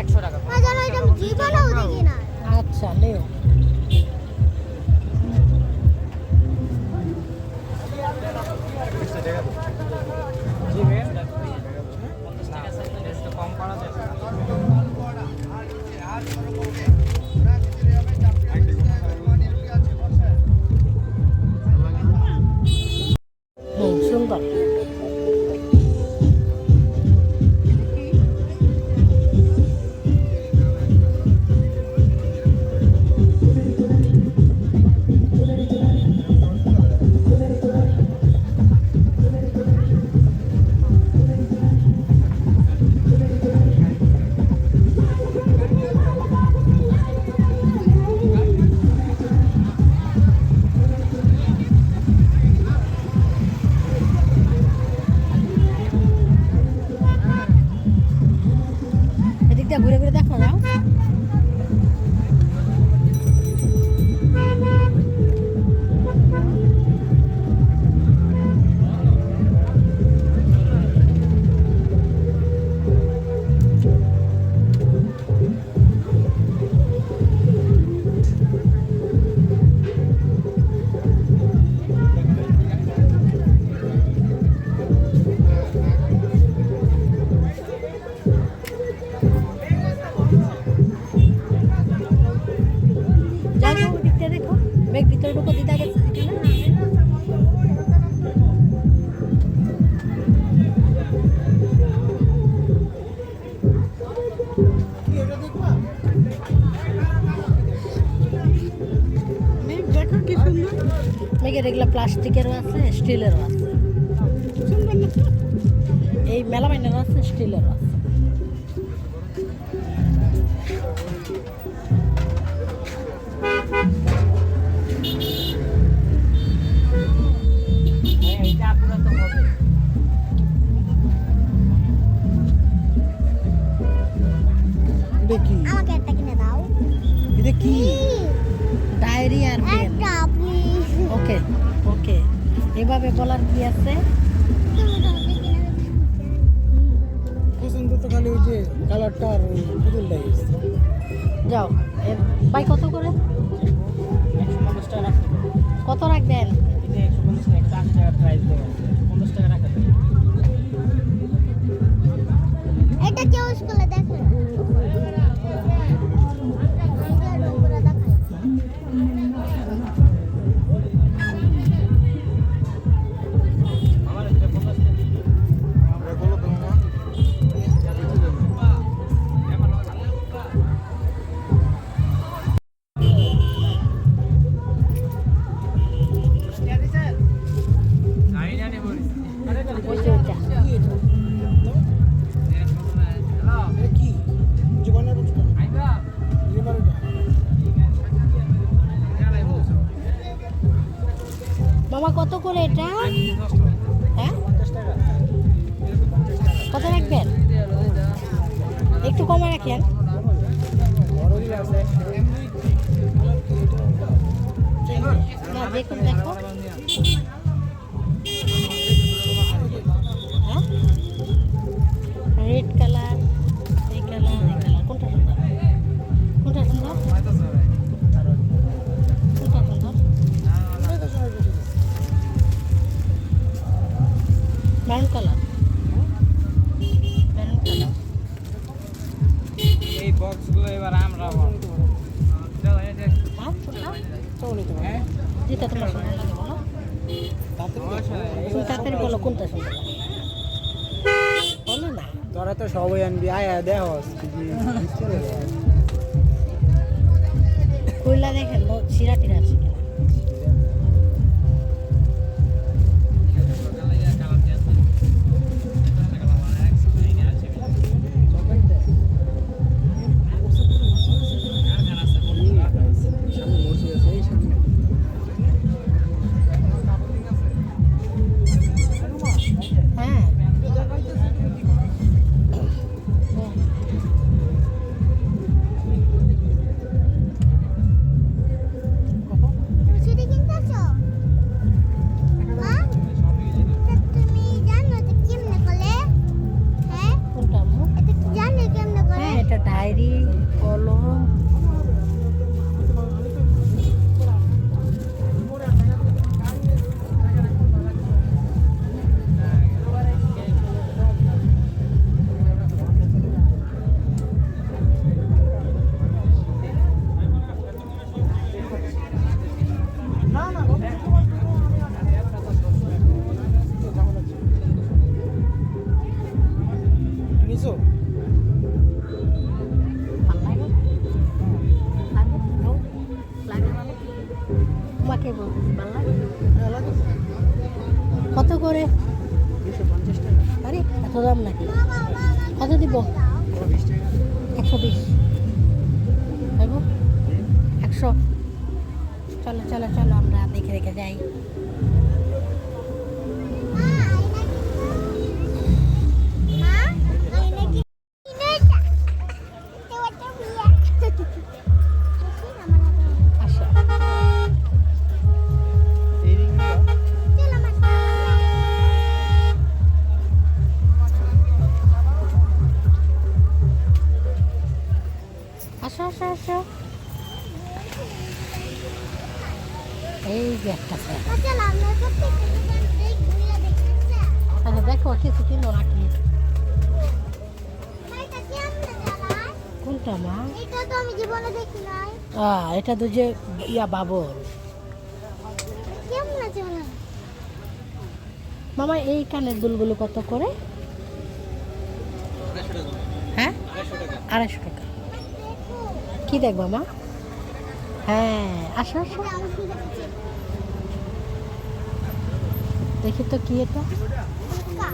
100 টাকা। আচ্ছা লেও জি ভাই 50 টাকা সাইজ একটু কম করা যাবে। সুন্দর। এদিকটা ঘুরে ঘুরে দেখো যাও। দেখো ব্যাগ ভিতরে ঢুকো দিদা গেছে দেখো কি সুন্দর মেঘের এগুলো প্লাস্টিকেরও আছে স্টিলেরও আছে এই মেলামাইনেরও আছে স্টিলেরও আছে আমাকে একটা কিনে দাও। এটা কি ডায়েরি আর একটা প্লিজ। ওকে ওকে এভাবে বলার কি আছে পছন্দ তো খালি ওই যে কালারটা আর ওই পুতুলটাই যাও ভাই কত করে 150 টাকা রাখতে হবে। কত রাখবেন এটা 150 টাকা 180 টাকা প্রাইস দেবো 50 টাকা রাখতে হবে। এটা চয়েস করে দেখো। আমার এটা 50 টাকা। ওইটা ওইটা কি জীবনের রুচি মামা কত করে এটা হ্যাঁ কত রাখবেন একটু কমে রাখেন না দেখুন দেখো হ্যাঁ রেড কালার এই কালার এই কালার কোনটা সুন্দর কোনটা সুন্দর কোনটা সুন্দর ব্রাউন কালার ব্রাউন কালার এই বক্সগুলো এবার আমরা হ্যাঁ যেটা তোমার সুন্দর লাগে বলো তুমি তাড়াতাড়ি বলো কোনটা সুন্দর লাগে বলো না তোরা তো সবাই আনবি আয় দেখ কইলা দেখেন সিরা টিরা আছে কিনা হ্যাঁ ডায়েরি, কলম, না না নিছো তোমাকে বলতেছি ভালো লাগে? হ্যাঁ লাগে কত করে? 250 টাকা আরে এত দাম নাকি? কত দিব? 20 টাকা 120 হইব? 100। চলো চলো চলো আমরা দেখে দেখে যাই। মা আইনা কি কিনেছা তো ওটা বিয়া আসো। এই রিংগুলো চলো মা আসো আসো আসো। এই যে একটা ফ্যান। চলো আমরা সত্যি এই ঘুরিয়ে দেখতেছি আচ্ছা দেখো কিছু কিনো নাকি? এটা কি আমরা জানা কোনটা মা? এটা তো আমি জীবনে দেখি নাই এটা তো যে ইয়া বাবর। কেমন আছে মনে হয়? মামা এই কানের দুলগুলো কত করে? হ্যাঁ 250 টাকা। দেখো কি দেখবা মা? হ্যাঁ আসো আসো এটা আমি কি দেখছি দেখি তো কি এটা। কা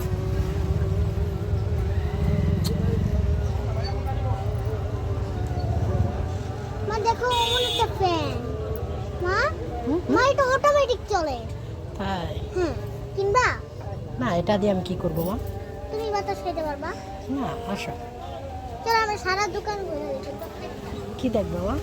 মা দেখো ওমন একটা ফ্যান মা হুম, হুম। মা এটা অটোমেটিক চলে তাই হ্যাঁ কিনবা না এটা দিয়ে আমি কি করবো মা? তুমি বাতাস খেতে পারবা না আসো। চলো আমরা সারা দোকান ঘুরে দেখি কি দেখবো মা?